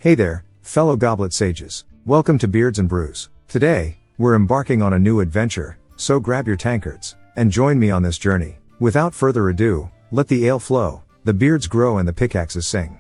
Hey there, fellow goblet sages. Welcome to Beards and Brews. Today, we're embarking on a new adventure, so grab your tankards, and join me on this journey. Without further ado, let the ale flow, the beards grow and the pickaxes sing.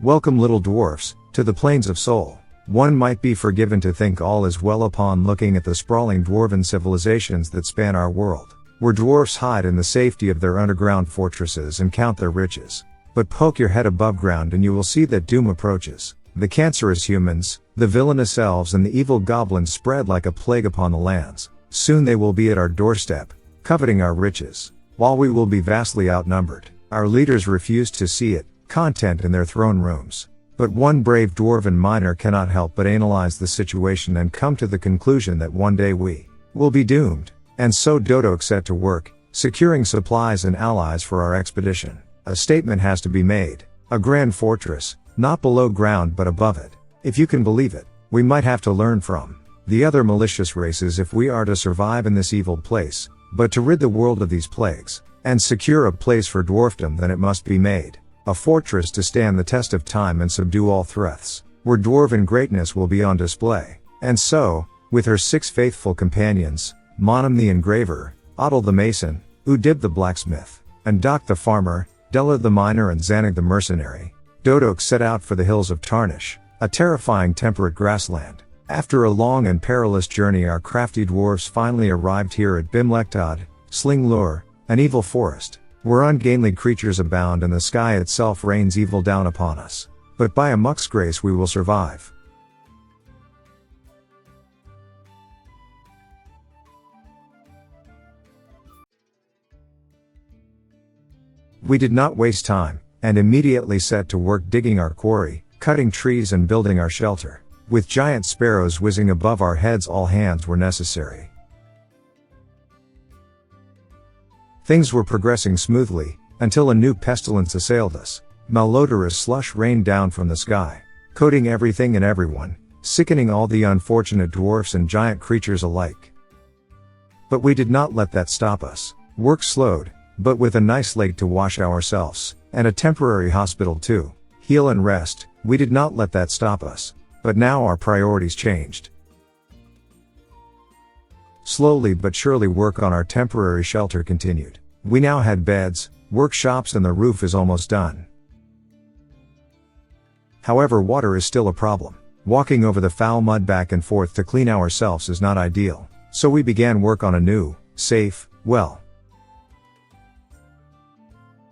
Welcome little dwarfs, to the plains of Sol. One might be forgiven to think all is well upon looking at the sprawling dwarven civilizations that span our world, where dwarfs hide in the safety of their underground fortresses and count their riches. But poke your head above ground and you will see that doom approaches. The cancerous humans, the villainous elves and the evil goblins spread like a plague upon the lands. Soon they will be at our doorstep, coveting our riches, while we will be vastly outnumbered. Our leaders refuse to see it, content in their throne rooms. But one brave dwarven miner cannot help but analyze the situation and come to the conclusion that one day we will be doomed. And so Dodo set to work, securing supplies and allies for our expedition. A statement has to be made. A grand fortress, not below ground but above it. If you can believe it, we might have to learn from the other malicious races if we are to survive in this evil place, but to rid the world of these plagues, and secure a place for dwarfdom, then it must be made. A fortress to stand the test of time and subdue all threats, where dwarven greatness will be on display. And so, with her 6 faithful companions, Monum the engraver, Otto the mason, Udib the blacksmith, and Doc the farmer, Della the miner and Zanig the mercenary, Dodok set out for the hills of Tarnish, a terrifying temperate grassland. After a long and perilous journey, our crafty dwarves finally arrived here at Bimlektad, SlingLure, an evil forest, where ungainly creatures abound and the sky itself rains evil down upon us. But by a muck's grace we will survive. We did not waste time, and immediately set to work digging our quarry, cutting trees and building our shelter. With giant sparrows whizzing above our heads, all hands were necessary. Things were progressing smoothly, until a new pestilence assailed us. Malodorous slush rained down from the sky, coating everything and everyone, sickening all the unfortunate dwarfs and giant creatures alike. But we did not let that stop us. Work slowed, but with a nice lake to wash ourselves, and a temporary hospital to heal and rest, we did not let that stop us. But now our priorities changed. Slowly but surely work on our temporary shelter continued. We now had beds, workshops and the roof is almost done. However, water is still a problem. Walking over the foul mud back and forth to clean ourselves is not ideal. So we began work on a new, safe well.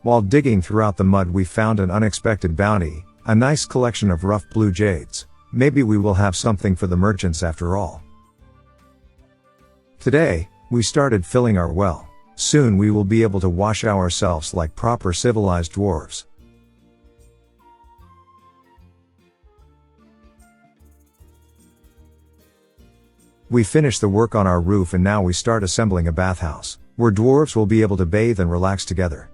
While digging throughout the mud we found an unexpected bounty, a nice collection of rough blue jades. Maybe we will have something for the merchants after all. Today, we started filling our well. Soon we will be able to wash ourselves like proper civilized dwarves. We finished the work on our roof and now we start assembling a bathhouse, where dwarves will be able to bathe and relax together.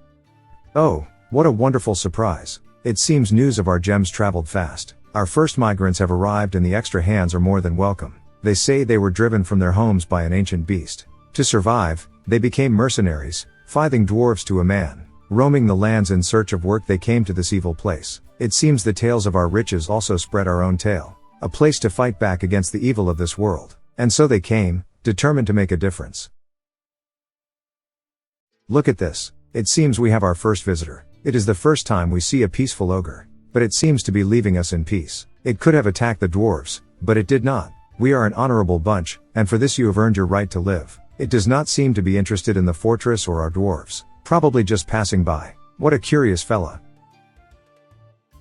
Oh, what a wonderful surprise. It seems news of our gems traveled fast. Our first migrants have arrived and the extra hands are more than welcome. They say they were driven from their homes by an ancient beast. To survive, they became mercenaries, fighting dwarves to a man. Roaming the lands in search of work they came to this evil place. It seems the tales of our riches also spread our own tale. A place to fight back against the evil of this world. And so they came, determined to make a difference. Look at this. It seems we have our first visitor. It is the first time we see a peaceful ogre. But it seems to be leaving us in peace. It could have attacked the dwarves, but it did not. We are an honorable bunch, and for this you have earned your right to live. It does not seem to be interested in the fortress or our dwarves. Probably just passing by. What a curious fella.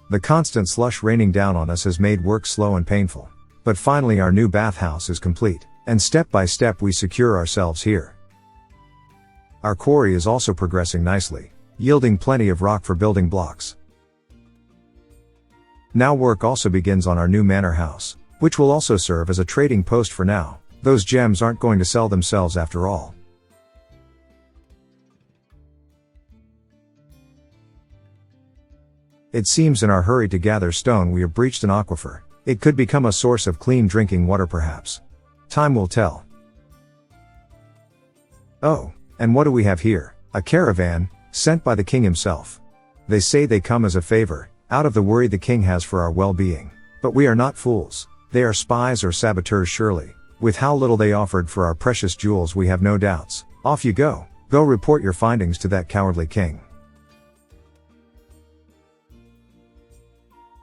The constant slush raining down on us has made work slow and painful. But finally our new bathhouse is complete, and step by step we secure ourselves here. Our quarry is also progressing nicely, yielding plenty of rock for building blocks. Now work also begins on our new manor house, which will also serve as a trading post for now. Those gems aren't going to sell themselves after all. It seems in our hurry to gather stone we have breached an aquifer. It could become a source of clean drinking water perhaps. Time will tell. Oh, and what do we have here? A caravan, sent by the king himself. They say they come as a favor, out of the worry the king has for our well-being. But we are not fools. They are spies or saboteurs surely. With how little they offered for our precious jewels, we have no doubts. Off you go. Go report your findings to that cowardly king.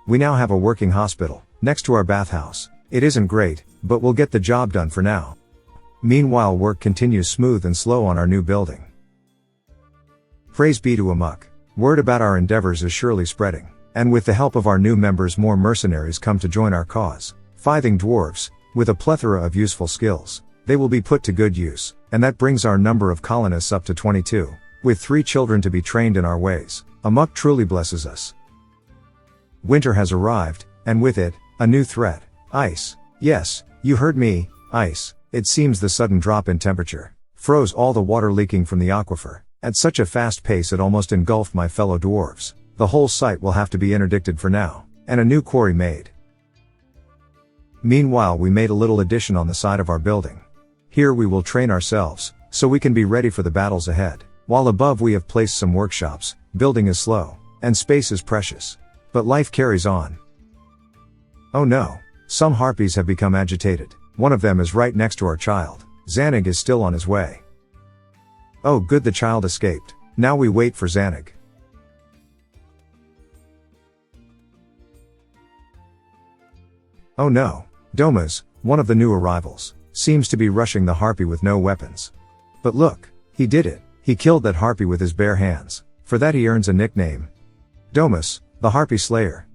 We now have a working hospital, next to our bathhouse. It isn't great, but we'll get the job done for now. Meanwhile, work continues smooth and slow on our new building. Praise be to Amok. Word about our endeavors is surely spreading. And with the help of our new members, more mercenaries come to join our cause. Fithing dwarves, with a plethora of useful skills. They will be put to good use, and that brings our number of colonists up to 22. With 3 children to be trained in our ways, Amok truly blesses us. Winter has arrived, and with it, a new threat. Ice. Yes, you heard me, ice. It seems the sudden drop in temperature froze all the water leaking from the aquifer. At such a fast pace it almost engulfed my fellow dwarves. The whole site will have to be interdicted for now, and a new quarry made. Meanwhile, we made a little addition on the side of our building. Here we will train ourselves, so we can be ready for the battles ahead. While above we have placed some workshops, building is slow, and space is precious. But life carries on. Oh no, some harpies have become agitated. One of them is right next to our child. Zanig is still on his way. Oh good, the child escaped. Now we wait for Zanig. Oh no, Domas, one of the new arrivals, seems to be rushing the harpy with no weapons. But look, he did it. He killed that harpy with his bare hands. For that he earns a nickname. Domas, the harpy slayer.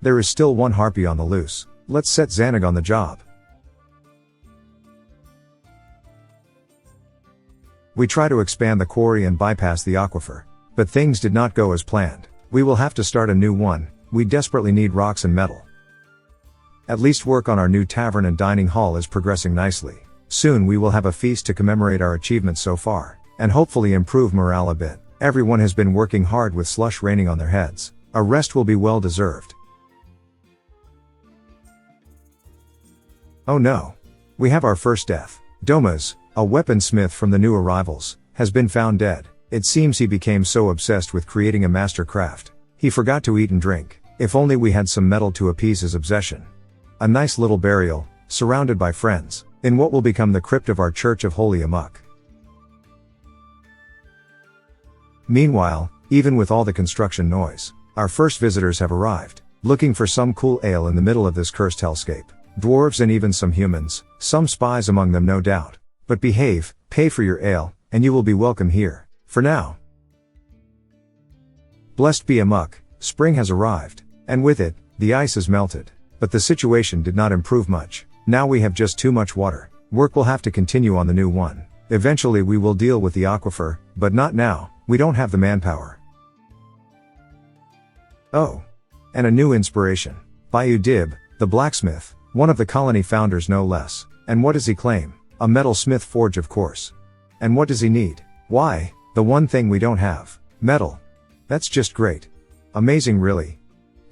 There is still one harpy on the loose. Let's set Zanig on the job. We try to expand the quarry and bypass the aquifer, but things did not go as planned. We will have to start a new one. We desperately need rocks and metal. At least work on our new tavern and dining hall is progressing nicely. Soon we will have a feast to commemorate our achievements so far, and hopefully improve morale a bit. Everyone has been working hard with slush raining on their heads. A rest will be well deserved. Oh no. We have our first death. Domas, a weaponsmith from the new arrivals, has been found dead. It seems he became so obsessed with creating a master craft. He forgot to eat and drink. If only we had some metal to appease his obsession. A nice little burial, surrounded by friends, in what will become the crypt of our Church of Holy Amok. Meanwhile, even with all the construction noise, our first visitors have arrived, looking for some cool ale in the middle of this cursed hellscape. Dwarves and even some humans, some spies among them no doubt. But behave, pay for your ale, and you will be welcome here. For now. Blessed be Amok, spring has arrived, and with it, the ice is melted. But the situation did not improve much. Now we have just too much water. Work will have to continue on the new one. Eventually we will deal with the aquifer, but not now. We don't have the manpower. Oh. And a new inspiration. Bayou Dib, the blacksmith, one of the colony founders no less. And what does he claim? A metal smith forge, of course. And what does he need? Why, the one thing we don't have. Metal. That's just great. Amazing really.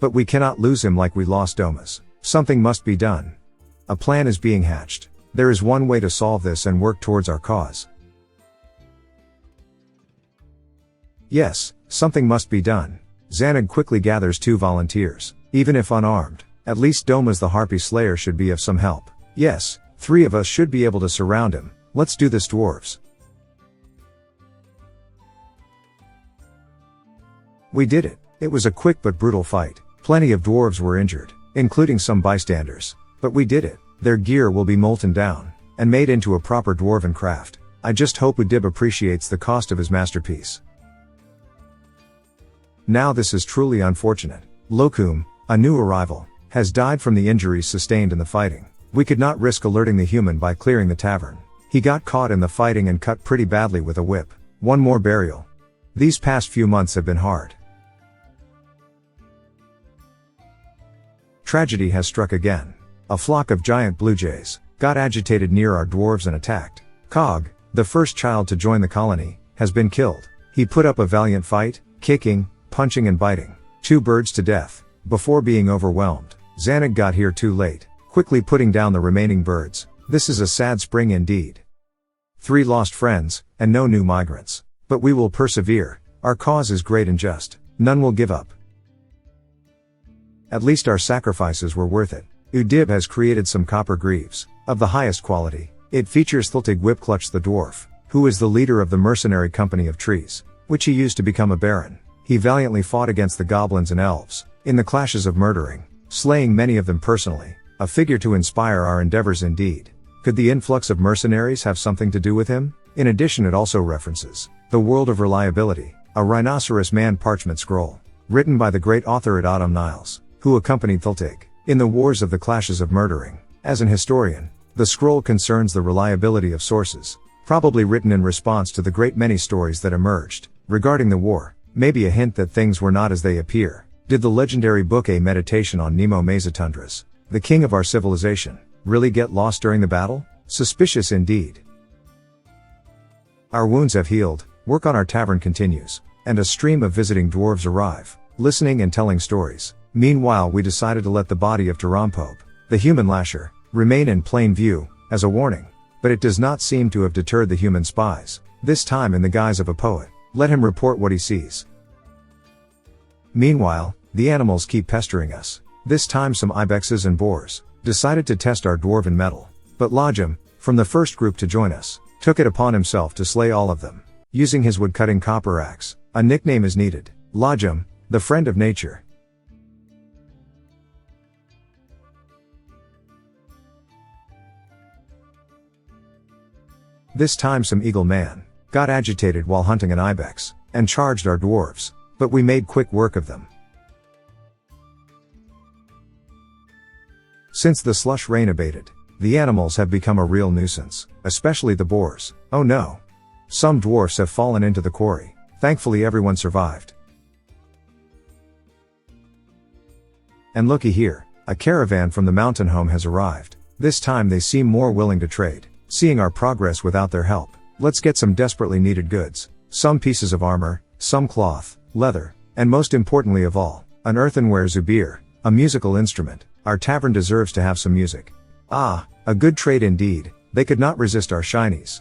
But we cannot lose him like we lost Domas. Something must be done. A plan is being hatched. There is one way to solve this and work towards our cause. Yes, something must be done. Zanig quickly gathers 2 volunteers. Even if unarmed, at least Domas the harpy slayer should be of some help. Yes, 3 of us should be able to surround him. Let's do this, dwarves. We did it. It was a quick but brutal fight. Plenty of dwarves were injured, including some bystanders. But we did it. Their gear will be molten down, and made into a proper dwarven craft. I just hope Udib appreciates the cost of his masterpiece. Now this is truly unfortunate. Lokum, a new arrival, has died from the injuries sustained in the fighting. We could not risk alerting the human by clearing the tavern. He got caught in the fighting and cut pretty badly with a whip. One more burial. These past few months have been hard. Tragedy has struck again. A flock of giant blue jays got agitated near our dwarves and attacked. Cog, the first child to join the colony, has been killed. He put up a valiant fight, kicking, punching and biting 2 birds to death, before being overwhelmed. Zanig got here too late, quickly putting down the remaining birds. This is a sad spring indeed. 3 lost friends, and no new migrants. But we will persevere. Our cause is great and just. None will give up. At least our sacrifices were worth it. Udib has created some copper greaves, of the highest quality. It features Thiltig Whipclutch the dwarf, who is the leader of the mercenary company of trees, which he used to become a baron. He valiantly fought against the goblins and elves, in the clashes of murdering, slaying many of them personally, a figure to inspire our endeavors indeed. Could the influx of mercenaries have something to do with him? In addition, it also references the World of Reliability, a rhinoceros man parchment scroll, written by the great author Autumn Niles, who accompanied Thiltig in the wars of the clashes of murdering. As an historian, the scroll concerns the reliability of sources, probably written in response to the great many stories that emerged regarding the war, maybe a hint that things were not as they appear. Did the legendary book A Meditation on Nemo Mesotundras, the king of our civilization, really get lost during the battle? Suspicious indeed. Our wounds have healed, work on our tavern continues, and a stream of visiting dwarves arrive, listening and telling stories. Meanwhile, we decided to let the body of Tarampope, the human lasher, remain in plain view, as a warning. But it does not seem to have deterred the human spies, this time in the guise of a poet. Let him report what he sees. Meanwhile, the animals keep pestering us. This time some ibexes and boars decided to test our dwarven metal. But Lajam, from the first group to join us, took it upon himself to slay all of them, using his wood-cutting copper axe. A nickname is needed. Lajam, the friend of nature. This time some eagle man got agitated while hunting an ibex, and charged our dwarves, but we made quick work of them. Since the slush rain abated, the animals have become a real nuisance, especially the boars. Oh no! Some dwarfs have fallen into the quarry. Thankfully everyone survived. And looky here, a caravan from the mountain home has arrived. This time they seem more willing to trade, seeing our progress without their help. Let's get some desperately needed goods. Some pieces of armor, some cloth, leather, and most importantly of all, an earthenware zubir, a musical instrument. Our tavern deserves to have some music. Ah, a good trade indeed. They could not resist our shinies.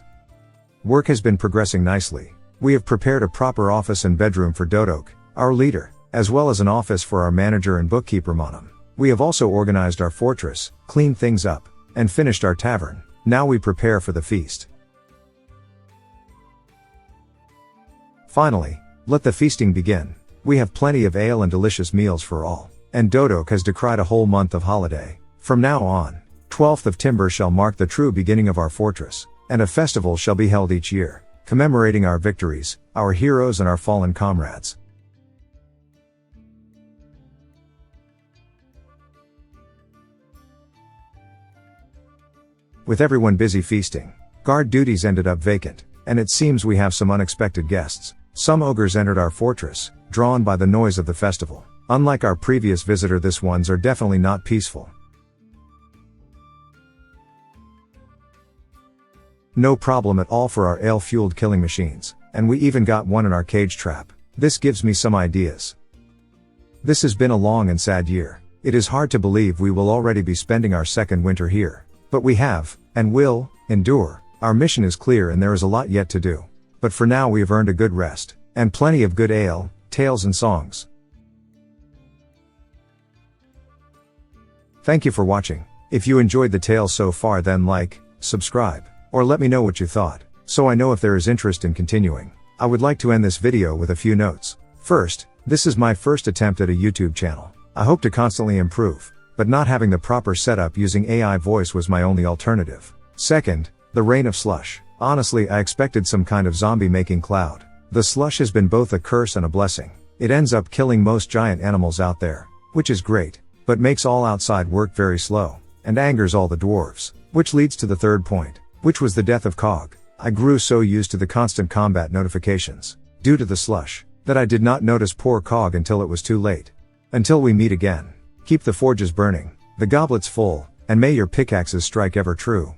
Work has been progressing nicely. We have prepared a proper office and bedroom for Dodok, our leader, as well as an office for our manager and bookkeeper Monum. We have also organized our fortress, cleaned things up, and finished our tavern. Now we prepare for the feast. Finally, let the feasting begin. We have plenty of ale and delicious meals for all, and Dodok has decried a whole month of holiday. From now on, 12th of Timber shall mark the true beginning of our fortress, and a festival shall be held each year, commemorating our victories, our heroes and our fallen comrades. With everyone busy feasting, guard duties ended up vacant, and it seems we have some unexpected guests. Some ogres entered our fortress, drawn by the noise of the festival. Unlike our previous visitor, this ones are definitely not peaceful. No problem at all for our ale-fueled killing machines, and we even got one in our cage trap. This gives me some ideas. This has been a long and sad year. It is hard to believe we will already be spending our second winter here. But we have, and will, endure. Our mission is clear and there is a lot yet to do. But for now we have earned a good rest, and plenty of good ale, tales and songs. Thank you for watching. If you enjoyed the tale so far, then like, subscribe, or let me know what you thought, so I know if there is interest in continuing. I would like to end this video with a few notes. First, this is my first attempt at a YouTube channel. I hope to constantly improve, but not having the proper setup using AI voice was my only alternative. Second, the rain of slush. Honestly, I expected some kind of zombie making cloud. The slush has been both a curse and a blessing. It ends up killing most giant animals out there, which is great, but makes all outside work very slow, and angers all the dwarves. Which leads to the third point, which was the death of Cog. I grew so used to the constant combat notifications, due to the slush, that I did not notice poor Cog until it was too late. Until we meet again, keep the forges burning, the goblets full, and may your pickaxes strike ever true.